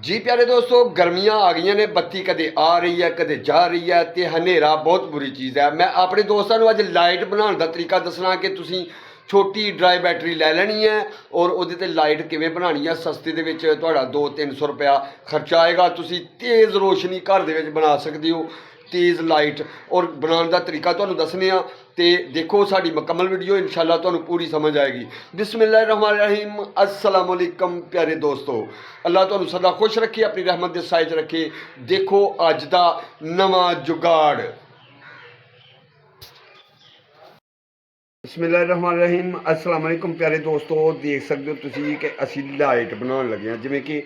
जी प्यारे दोस्तों, गर्मियां आ गई ने, बत्ती कदे आ रही है कदे जा रही है ते हनेरा बहुत बुरी चीज़ है। मैं अपने दोस्तों को अज लाइट बनाने का तरीका दसना कि तुसी छोटी ड्राई बैटरी लै लैनी है और वो लाइट किवें बनानी है। सस्ते दे विच तुहाडा 200-300 रुपया खर्चा आएगा। तुसी तेज़ रोशनी घर दे विच बना सकते हो, तेज़ लाइट, और बनाने का तरीका तुहानूं दसने आ। ते देखो साडी मुकम्मल वीडियो, इंशाअल्लाह तुहानूं पूरी समझ आएगी। बिस्मिल्लाहिर्रहमानिर्रहीम, अस्सलाम वालेकुम प्यारे दोस्तों। अल्लाह तुहानूं सदा खुश रखे, अपनी रहमत दे साए च रखे। देखो अज दा नवां जुगाड़। बिस्मिल्लाहिर्रहमानिर्रहीम, अस्सलाम वालेकुम प्यारे दोस्तों। देख सकते हो तुसी कि असी लाइट बनाने लगे हैं। जिवें कि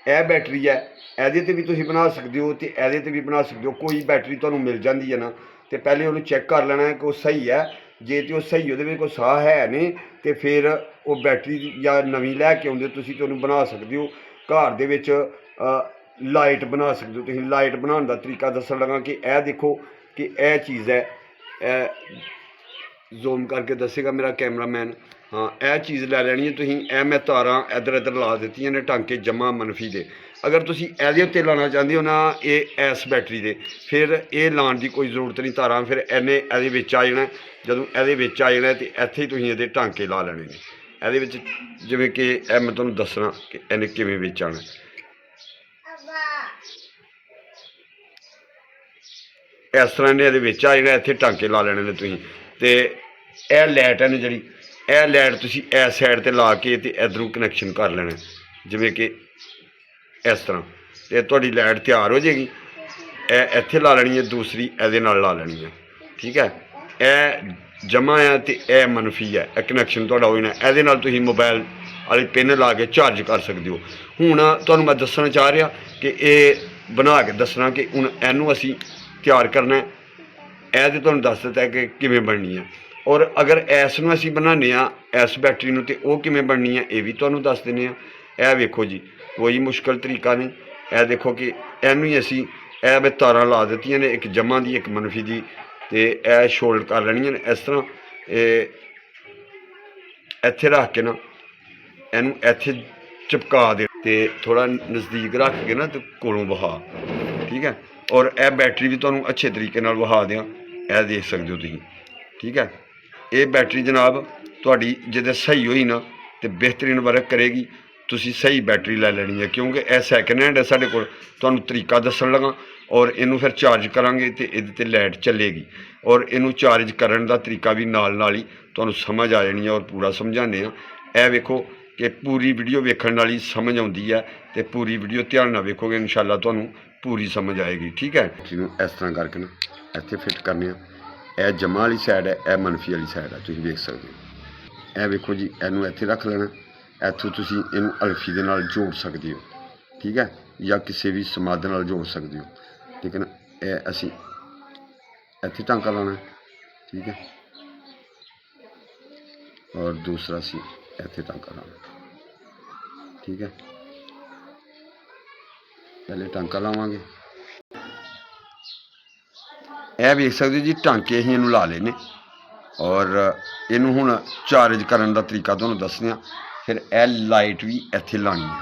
यह बैटरी है, ਇਹਦੇ ਤੇ भी तुसी बना सकते हो तो ਇਹਦੇ ਤੇ भी बना सकते हो। कोई बैटरी तुहानूं मिल जाती है ना, तो पहले उन्होंने चेक कर लेना है कि वो सही है। जे तो सही वो कोई साह है नहीं तो फिर वो बैटरी या नवीं लैके आउंदे तुसी ते उन्हूं बना सकते हो। घर दे विच लाइट बना सकते हो। तुसीं लाइट बनाने का तरीका दस्सन लगा कि यह देखो कि यह चीज़ है। जूम करके दसेगा मेरा कैमरामैन। हाँ, यह चीज़ लै लैनी है तुसीं। यह मैं तारां इधर इधर ला दित्तियां ने, टांके जमा मनफी दे। अगर तुसीं इहदे उत्ते लाना चाहते हो ना इस बैटरी दे, फिर ये लाने की कोई जरूरत नहीं। तारां फिर इन्हें इहदे विच आ जाना। जदों इहदे विच आ जाना तो इत्थे तुसीं इहदे टांके ला लैने ने। इहदे विच जिवें कि मैं तुहानूं दसना कि इन्हें किवें विच आना। इस तरह ने इहदे विच आ जाना, इत्थे टांके ला लैने ने तुसीं। ते यह लाइट है ना जी, यह लाइट तुसीं इस साइड ते ला के ते इधरों कनैक्शन कर लेना। जिवें कि इस तरह तो तुहाडी लाइट तैयार हो जाएगी। यह इत्थे ला लैनी है, दूसरी इहदे नाल ला लैनी है। ठीक है, यह जमा है तो यह मनफी है। यह कनैक्शन तुहाडा हो जाना। इहदे नाल तुसीं मोबाइल वाली पिन ला के चार्ज कर सकते हो। हुण तुहानूं मैं दस्सना चाह रहा कि यह बना के दसना कि हुण इहनूं असीं तैयार करना है। यह तो तुहानूं दस दित्ता कि किवें बननी है। और अगर इस नूं असीं बनाने आ, इस बैटरी नूं, ते ओह किवें बननी है यह भी तुहानूं दस दिंदे आ। यह वेखो जी, कोई मुश्किल तरीका नहीं। यह देखो कि इहनूं ही असीं यह मैं तारां ला दित्तियां ने, एक जमा दी एक मनफी दी, ते यह शोल्ड कर लैणियां ने इस तरह। इत्थे रख के ना इहनूं इत्थे चिपका दे, ते थोड़ा नज़दीक रख के ना तो कोलों वहा। ठीक है, और यह बैटरी भी तुहानूं अच्छे तरीके नाल वहा देआं। यह देख सकते हो तुसीं। ठीक है, ये बैटरी जनाब तुहाडी जे सही होई ना तो बेहतरीन वर्क करेगी। तुसीं सही बैटरी लै लैनी है, क्योंकि यह सैकेंड हैंड है साढ़े कोल। तुहानूं तरीका दस्सण लगा और इनू फिर चार्ज करांगे तो ये लाइट चलेगी। और इनू चार्ज करने का तरीका भी नाल नाल ही तुहानूं समझ आ जानी है और पूरा समझाने आ। यह वेखो कि पूरी वीडियो वेखण नाल ही समझ आउंदी है, तो पूरी वीडियो ध्यान नाल वेखोगे इंशाअल्लाह तुहानूं पूरी समझ आएगी। ठीक है, इस तरह करके ना इत्थे फिट करने। यह जमा वाली साइड है, यह मनफी वाली साइड है, तुसीं वेख सकते हो। यह वेखो जी, इनू इत्थे रख लेना। इत्थों तुसीं इनू अल्फी दे नाल जोड़ सकते हो। ठीक है, या किसी भी समाध नाल जोड़ सकते हो। लेकिन यह असीं इत्थे टांका लाना। ठीक है, और दूसरा असीं इत्थे टांका लाना। ठीक है, पहले टांका लावांगे। यह वेख सकते हो जी, टांके असीं इनू ला लेने। और इनू हुण चार्ज करने का तरीका तुहानूं दसने। फिर यह लाइट भी इत्थे लानी है।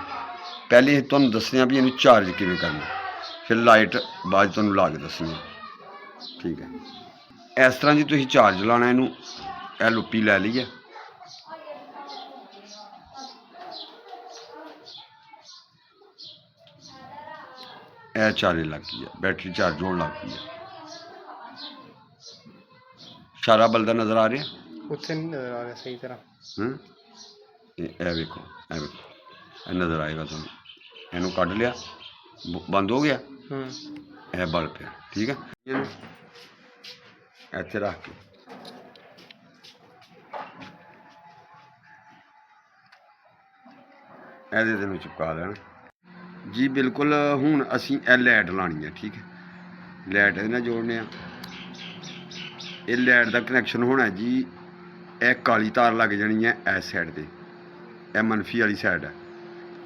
पहले तुहानूं दसने भी इनू चार्ज किवें करना, फिर लाइट बाद तुहानूं ला के दसनी। ठीक है, इस तरह जी तुसीं चार्ज लाना इनू। यह लुप्पी लै ली है। यह चार्ज लग गई है, बैटरी चार्ज होने लग गई है। सारा बल्दा नज़र आ रहा उत्थे नहीं नजर आ रहा सही तरह। यह वेखो, यह वेखो, यह नज़र आएगा तुहानूं। इनू कढ़ लिया, बंद हो गया, यह बल पिया। ठीक है, इत्थे रख के ਇਹਦੇ ਦੇ ਨੂੰ ਚਿਪਕਾ ਲੈਣਾ जी। बिल्कुल हुण असीं ਇਹ लाइट लानी है। ठीक है, लाइट ਇਹਦੇ ਨਾਲ जोड़ने ਆ। ਇਹ लाइट का कनैक्शन होना जी, यह काली तार लग जानी है इस साइड पर, यह मनफी वाली साइड है।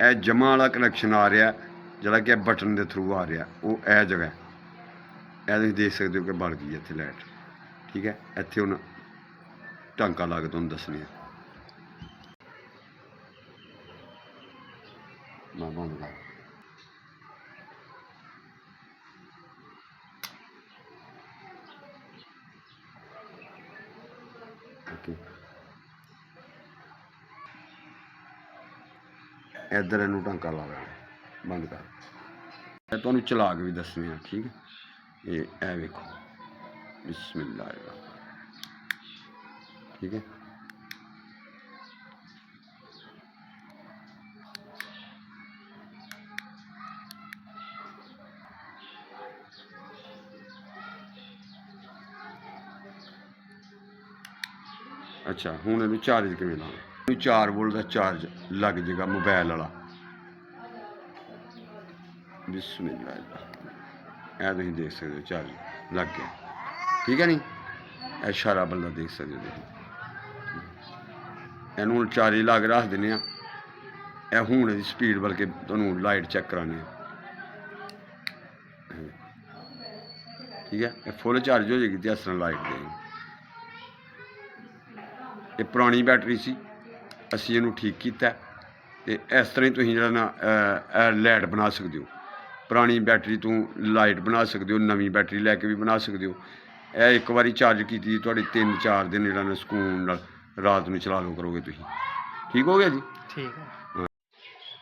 यह जमा वाला कनैक्शन आ रहा जोड़ा कि बटन के थ्रू आ रहा, वो यह जगह यह तुसीं देख सकते हो कि बल गई इत्थे लाइट। ठीक है, इत्थे हुण टांका ला के तुहानूं दस्सने आ। मैं बंद कर ਇੱਧਰ ਇਹਨੂੰ ਟਾਂਕਾ ਲਾ ਲੈਣਾ, ਬੰਦ ਕਰ। ਮੈਂ ਤੁਹਾਨੂੰ ਚਲਾ ਕੇ ਵੀ ਦੱਸਣੀ ਆ, ਠੀਕ ਹੈ। ਇਹ ਵੇਖੋ, ਬਿਸਮਿਲ੍ਲਾਹ, ਠੀਕ ਹੈ। ਅੱਛਾ, ਹੁਣ ਇਹਨੂੰ ਚਾਰਜ ਕਿਵੇਂ ਲਾਉਣਾ? ਇਹਨੂੰ 4 ਵੋਲਟ ਦਾ ਚਾਰਜ ਲੱਗ ਜਾਏਗਾ ਮੋਬਾਈਲ ਵਾਲਾ। ਬਿਸਮਿਲ੍ਲਾਹ, ਇਹ ਤੁਸੀਂ ਦੇਖ ਸਕਦੇ ਹੋ ਚਾਰਜ ਲੱਗ ਗਿਆ, ਠੀਕ ਹੈ। ਨਹੀਂ ਇਹ ਇਸ਼ਾਰਾ ਬੰਦਾ ਦੇਖ ਸਕਦੇ ਹੋ ਤੁਸੀਂ। ਇਹਨੂੰ ਹੁਣ ਚਾਰਜ ਲਾ ਕੇ ਰੱਖ ਦਿੰਦੇ ਹਾਂ। ਇਹ ਹੁਣ ਇਹਦੀ ਸਪੀਡ ਬਲਕਿ ਤੁਹਾਨੂੰ ਲਾਈਟ ਚੈੱਕ ਕਰਾਉਣੀ ਹੈ, ਠੀਕ ਹੈ। ਇਹ ਫੁੱਲ ਚਾਰਜ ਹੋ ਜਾਏਗੀ ਤੇ ਇਸ ਤਰ੍ਹਾਂ ਲਾਈਟ ਦੇਗੀ। ਇਹ ਪੁਰਾਣੀ ਬੈਟਰੀ ਸੀ, ਅਸੀਂ ਇਹਨੂੰ ਠੀਕ ਕੀਤਾ ਤੇ ਇਸ ਤਰ੍ਹਾਂ ਹੀ ਤੁਸੀਂ ਜਿਹੜਾ ਨਾ ਲਾਈਟ ਬਣਾ ਸਕਦੇ ਹੋ। ਪੁਰਾਣੀ ਬੈਟਰੀ ਤੋਂ ਲਾਈਟ ਬਣਾ ਸਕਦੇ ਹੋ, ਨਵੀਂ ਬੈਟਰੀ ਲੈ ਕੇ ਵੀ ਬਣਾ ਸਕਦੇ ਹੋ। ਇਹ ਇੱਕ ਵਾਰੀ ਚਾਰਜ ਕੀਤੀ ਤੁਹਾਡੀ 3-4 ਦਿਨ ਜਿਹੜਾ ਨਾ ਸਕੂਨ ਨਾਲ ਰਾਤ ਨੂੰ ਚਲਾ ਲਓ ਕਰੋਗੇ ਤੁਸੀਂ, ਠੀਕ ਹੋ ਗਿਆ ਜੀ। ਠੀਕ ਹੈ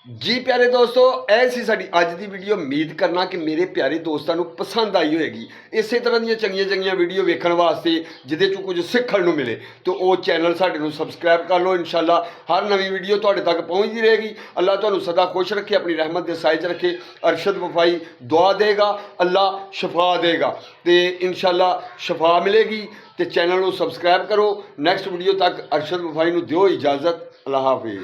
ਜੀ ਪਿਆਰੇ ਦੋਸਤੋ, ਇਹ ਸੀ ਸਾਡੀ ਅੱਜ ਦੀ ਵੀਡੀਓ। ਉਮੀਦ ਕਰਨਾ ਕਿ ਮੇਰੇ ਪਿਆਰੇ ਦੋਸਤਾਂ ਨੂੰ ਪਸੰਦ ਆਈ ਹੋਏਗੀ। ਇਸੇ ਤਰ੍ਹਾਂ ਦੀਆਂ ਚੰਗੀਆਂ ਵੀਡੀਓ ਵੇਖਣ ਵਾਸਤੇ ਜਿਹਦੇ 'ਚੋਂ ਕੁਝ ਸਿੱਖਣ ਨੂੰ ਮਿਲੇ ਤੇ ਉਹ ਚੈਨਲ ਸਾਡੇ ਨੂੰ ਸਬਸਕ੍ਰਾਈਬ ਕਰ ਲਓ। ਇਨਸ਼ਾਅੱਲਾ ਹਰ ਨਵੀਂ ਵੀਡੀਓ ਤੁਹਾਡੇ ਤੱਕ ਪਹੁੰਚਦੀ ਰਹੇਗੀ। ਅੱਲਾਹ ਤੁਹਾਨੂੰ ਸਦਾ ਖੁਸ਼ ਰੱਖੇ, ਆਪਣੀ ਰਹਿਮਤ ਦੇ ਸਾਏ 'ਚ ਰੱਖੇ। ਅਰਸ਼ਦ ਵਫਾਈ ਦੁਆ ਦੇਗਾ, ਅੱਲਾਹ ਸ਼ਫਾ ਦੇਗਾ ਤੇ ਇਨਸ਼ਾਅੱਲਾ ਸ਼ਫਾ ਮਿਲੇਗੀ। ਤੇ ਚੈਨਲ ਨੂੰ ਸਬਸਕ੍ਰਾਈਬ ਕਰੋ। ਨੈਕਸਟ ਵੀਡੀਓ ਤੱਕ ਅਰਸ਼ਦ ਵਫਾਈ ਨੂੰ ਦਿਓ ਇਜਾਜ਼ਤ। ਅੱਲਾਹ ਹਾਫਿਜ਼।